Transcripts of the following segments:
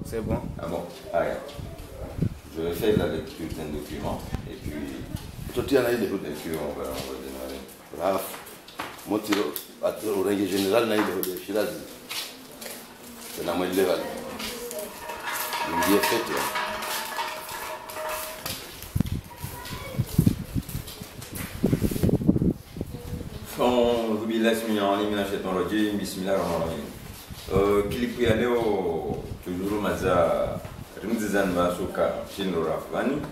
C'est bon. Ah bon, allez. Je vais faire la lecture d'un document et puis. Toi, tu en as eu des Et puis on va démarrer. Bravo. Moi, tu au règne général, il y a des Shiraz. C'est la moitié de l'éval. Il me dit, fait, أعوذ بالله السميع العليم من الشيطان الرجيم بسم الله الرحمن الرحيم kilipu ya leo tujuru maza rimzizan masuka shinro rafani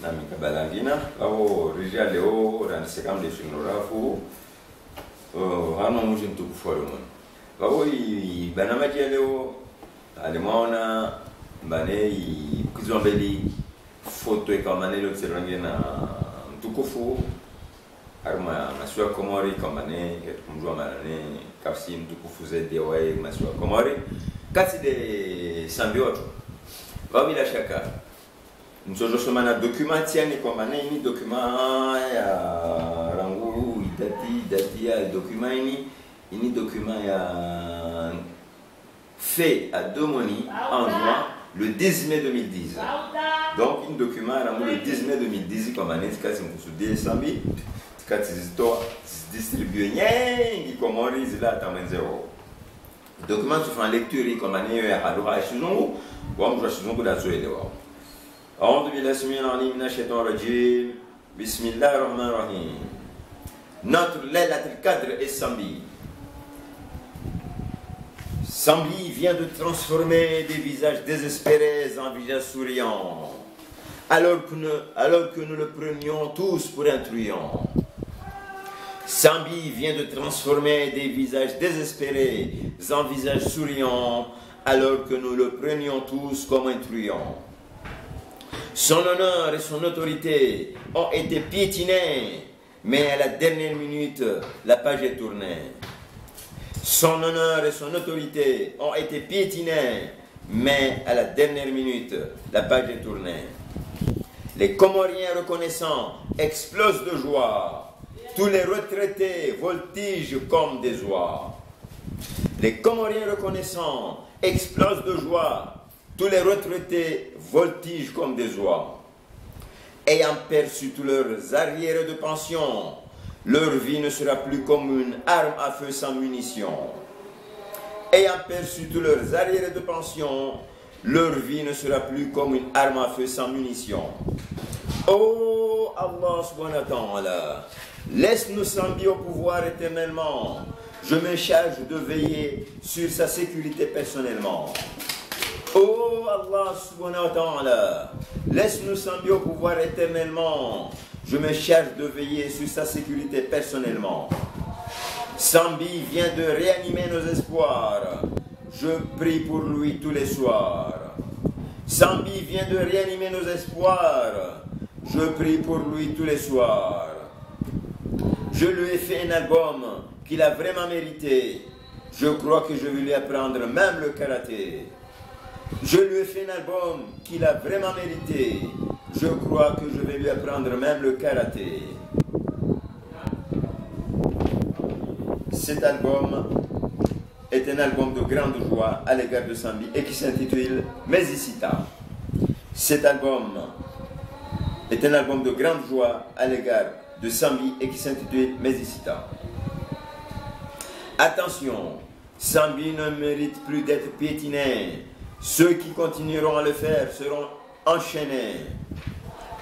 na mikabalangina au rija leo ransekam de shinro rafu hano mujin tukuforo au i banamaji ya leo alimona bane i kuzombeli foto e kamane lo tsirange na mtukufu harma masiwa komori kamane mjua manane kapsi mtukufu zaidi wae masiwa komori kati de sambioto wa bila shaka msojo soma na dokumenti yani kamane ni document ya rangu dati ya document ini document ya fait à Domoni en juin le 10 mai 2010 donc un document rangu le 10 mai 2010 kamane kasi mkusudie sambi kati zito distribué nyengi komori zila tamenzero document tu fais lecture comme année ya halura shizungu wa mjua shizungu da zoelewa a'udhu billahi samil alim minash shaitanir rajim bismillahir rahmanir rahim notre laylatul qadr est Sambi. Sambi vient de transformer des visages désespérés en visages souriants alors que nous le prenions tous pour un truand. Sambi vient de transformer des visages désespérés en visages souriants alors que nous le prenions tous comme un truand. Son honneur et son autorité ont été piétinés, mais à la dernière minute, la page est tournée. Son honneur et son autorité ont été piétinés, mais à la dernière minute, la page est tournée. Les Comoriens reconnaissants explosent de joie. Tous les retraités voltigent comme des oies. Les Comoriens reconnaissants explosent de joie. Tous les retraités voltigent comme des oies. Ayant perçu tous leurs arriérés de pension, leur vie ne sera plus comme une arme à feu sans munitions. Ayant perçu tous leurs arriérés de pension, leur vie ne sera plus comme une arme à feu sans munitions. Oh Allah subhanahu wa ta'ala, laisse-nous Sambi au pouvoir éternellement. Je me charge de veiller sur sa sécurité personnellement. Oh Allah subhanahu wa ta'ala, laisse-nous Sambi au pouvoir éternellement. Je me charge de veiller sur sa sécurité personnellement. Sambi vient de réanimer nos espoirs. Je prie pour lui tous les soirs. Sambi vient de réanimer nos espoirs. Je prie pour lui tous les soirs. Je lui ai fait un album qu'il a vraiment mérité. Je crois que je vais lui apprendre même le karaté. Je lui ai fait un album qu'il a vraiment mérité. Je crois que je vais lui apprendre même le karaté. Cet album est un album de grande joie à l'égard de Sambi et qui s'intitule Mesicita. Cet album est un album de grande joie à l'égard de Sambi et qui s'intitule Mesicita. Attention, Sambi ne mérite plus d'être piétiné. Ceux qui continueront à le faire seront enchaînés.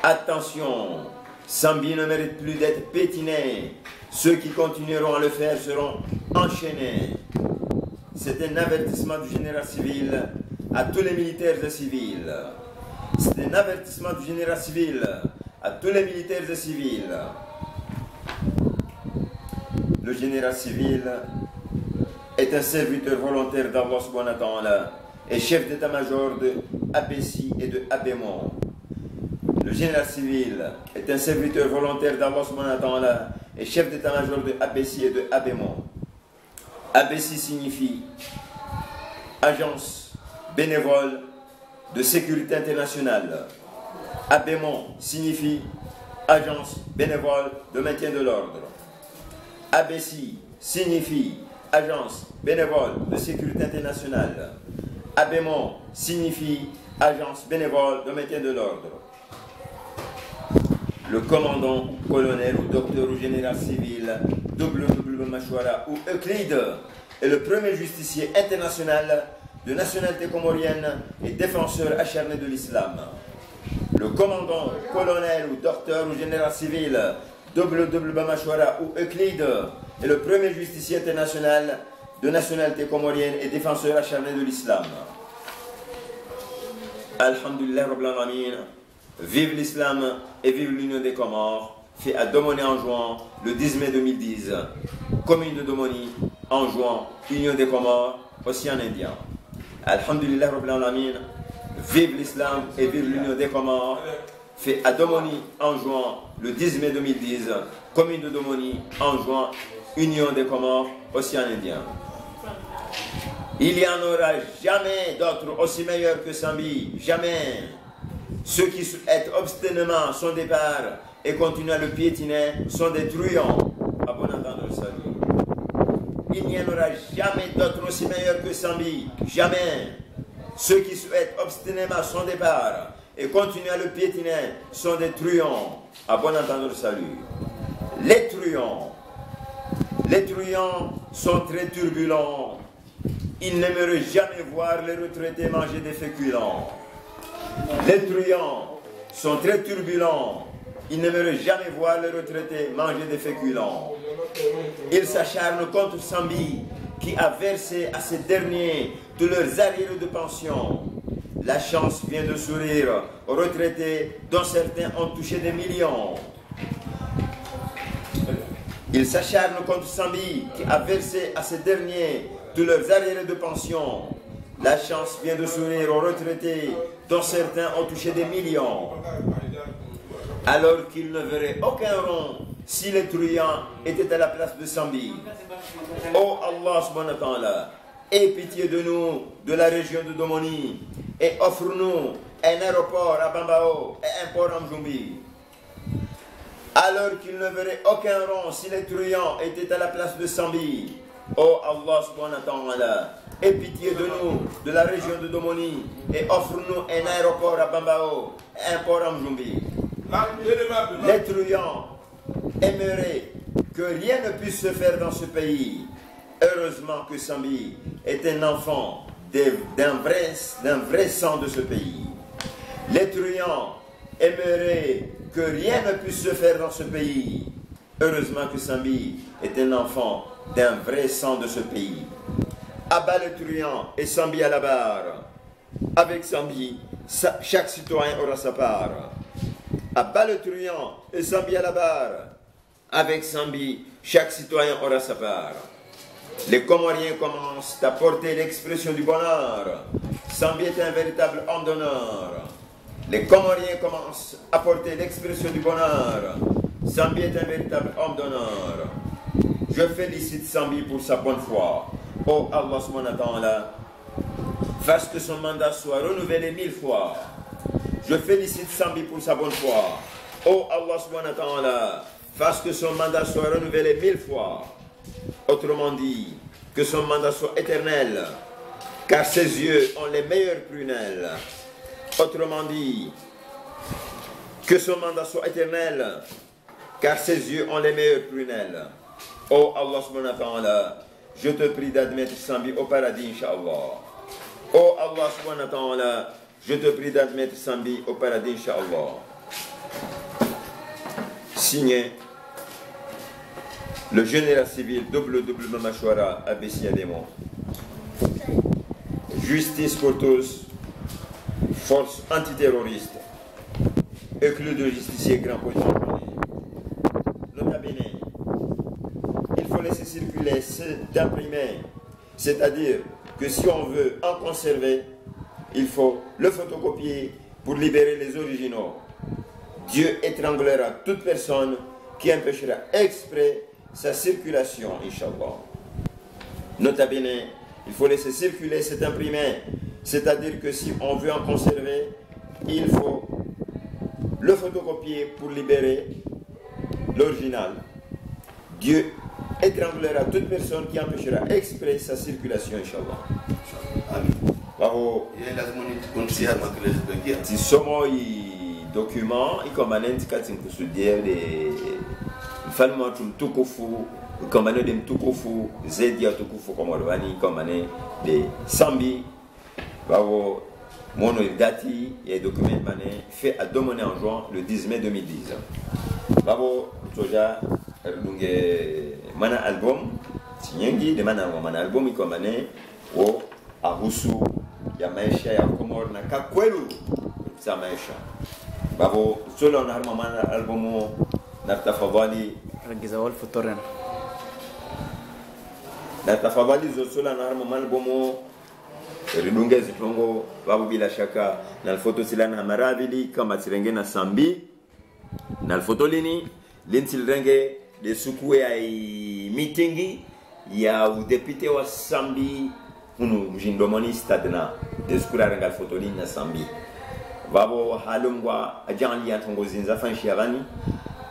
Attention, Sambi ne mérite plus d'être piétiné. Ceux qui continueront à le faire seront enchaînés. C'est un avertissement du général civil à tous les militaires et civils. C'est un avertissement du général civil à tous les militaires et civils. Le général civil est un serviteur volontaire d'Allah subhanahu wa ta'ala et chef d'état-major de Abessi et de Abémon. Le général civil est un serviteur volontaire d'Allah subhanahu wa ta'ala et chef d'état-major de Abessi et de Abémon. Abessi signifie agence bénévole de sécurité internationale. Abémon signifie agence bénévole de maintien de l'ordre. Abessi signifie Agence bénévole de sécurité internationale. ABEMON signifie Agence bénévole de maintien de l'ordre. Le commandant, colonel ou docteur ou général civil W. Machouara ou Euclide est le premier justicier international de nationalité comorienne et défenseur acharné de l'islam. Le commandant, colonel ou docteur ou général civil W. Machouara ou Euclide est le premier justicier international de nationalité comorienne et défenseur acharné de l'islam. Alhamdulillah Rabbil Alamin. Vive l'islam et vive l'Union des Comores, fait à Domoni en juin le 10 mai 2010. Commune de Domoni en juin, Union des Comores, Océan Indien. Alhamdulillah Rabbil Alamin. Vive l'islam et vive l'Union des Comores, fait à Domoni en juin le 10 mai 2010. Commune de Domoni en juin, Union des Comores, Océan Indien. Il n'y en aura jamais d'autres aussi meilleurs que Sambi, jamais. Ceux qui souhaitent obstinément son départ et continuent à le piétiner sont des truands. À bon entendre le salut. Il n'y en aura jamais d'autres aussi meilleurs que Sambi, jamais. Ceux qui souhaitent obstinément son départ et continuent à le piétiner sont des truands. À bon entendre le salut. Les truands sont très turbulents. Ils n'aimeraient jamais voir les retraités manger des féculents. Les truands sont très turbulents. Ils n'aimeraient jamais voir les retraités manger des féculents. Ils s'acharnent contre Sambi, qui a versé à ces derniers de leurs arriérés de pension. La chance vient de sourire aux retraités dont certains ont touché des millions. Ils s'acharnent contre Sambi, qui a versé à ces derniers de leurs arriérés de pension. La chance vient de sourire aux retraités dont certains ont touché des millions. Alors qu'ils ne verraient aucun rond si les truands étaient à la place de Sambi. Oh Allah subhanahu wa ta'ala, aie pitié de nous, de la région de Domoni, et offre-nous un aéroport à Bambao et un port à Mjumbi. Alors qu'ils ne verraient aucun rond si les truands étaient à la place de Sambi. Oh Allah subhanahu wa ta'ala, aie pitié de nous, de la région de Domoni, et offre-nous un aéroport à Bambao et un port à Mjumbi. Les truands aimeraient que rien ne puisse se faire dans ce pays. Heureusement que Sambi est un enfant d'un vrai sang de ce pays. Les truands aimeraient que rien ne puisse se faire dans ce pays. Heureusement que Sambi est un enfant d'un vrai sang de ce pays. Abat le truand et Sambi à la barre. Avec Sambi, chaque citoyen aura sa part. Abat le truand et Sambi à la barre. Avec Sambi, chaque citoyen aura sa part. Les Comoriens commencent à porter l'expression du bonheur. Sambi est un véritable homme d'honneur. Les Comoriens commencent à porter l'expression du bonheur. Sambi est un véritable homme d'honneur. Je félicite Sambi pour sa bonne foi. Oh Allah subhanahu wa ta'ala, fasse que son mandat soit renouvelé 1000 fois. Je félicite Sambi pour sa bonne foi. Oh Allah subhanahu wa ta'ala, fasse que son mandat soit renouvelé 1000 fois. Autrement dit, que son mandat soit éternel, car ses yeux ont les meilleures prunelles. Autrement dit, que son mandat soit éternel, car ses yeux ont les meilleures prunelles. Oh Allah subhanahu wa ta'ala, je te prie d'admettre Sambi au paradis, Inch'Allah. Oh Allah subhanahu wa ta'ala, je te prie d'admettre Sambi au paradis, Inch'Allah. Signé le général civil W. Machouara Abessi Ademo. Justice pour tous, force antiterroriste, éclus de justicier grand position. Nota bene, il faut laisser circuler d'imprimer, c'est-à-dire que si on veut en conserver, il faut le photocopier pour libérer les originaux. Dieu étranglera toute personne qui empêchera exprès sa circulation, Inch'Allah. Nota bene, il faut laisser circuler cet imprimé, c'est-à-dire que si on veut en conserver, il faut le photocopier pour libérer l'original. Dieu étrangulera toute personne qui empêchera exprès sa circulation, Inch'Allah. Amin. Bravo. Si somo i document i komanenti kati nkusudia de mfalme mtukufu komane de mtukufu zaidi ya tukufu kwa Morvani komane de Sambi. Bravo. Mon dati et document mané fait à Domone en juin le 10 mai 2010. Bravo. Toja lunge mana album tinyengi de mana album i komane o ahusu ya maisha ya Komoro na kakwelu za maisha. Bravo. Solo na harma mana albumu na tafadhali ركز أول في الطرن na tafadhali zosola na harma mana albumu ridunge zitongo babu bila shaka na alfoto silana hamaravili kama tirenge na Sambi na alfoto lini lintil renge de suku ya meetingi ya udepite wa Sambi unu mjindomoni stadna de skura renga fotolini na Sambi babo halungwa ajali ya tongo zinza fanshi yavani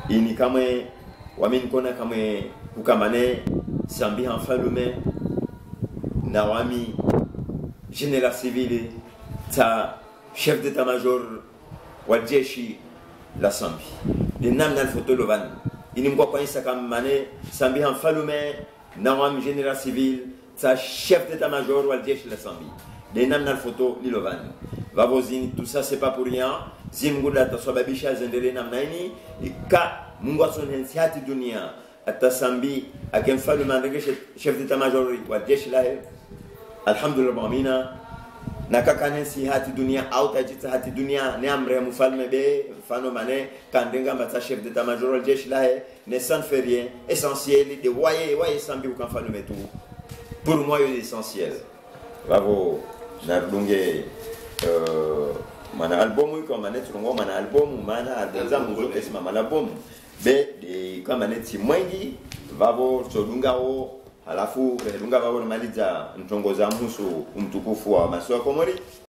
ini kame wamin kona kame kukamane Sambi hanfalume na wami général civil ta chef d'état-major wa jeshi la Sambi de namna foto lovan ini mko kwa isa kamane Sambi hanfalume na wami général civil ta chef d'état-major ou jeshi la Sambi de namna la photo lilovan vavozini tout ça c'est pas pour rien zimguda tasababisha zendele namna ini ka mungu asonensi hati dunia atasambi akemfalu mandege chef d'état-major ou jeshi la alhamdulillah amina nakakanensi hati dunia au tajita hati dunia ne amre mufalme be fano mane kandenga mata chef d'état-major ou jeshi la ne sans faire rien essentiel de waye Sambi ou kanfalu metu. Pour moi, c'est essentiel. Bravo. Nardunge mana album comme manet tungo mana album mana adza muzo esma mana album be de comme manet si mwengi bravo todunga o halafu dunga babo maliza ntongoza musu mtukufu wa maswa Komori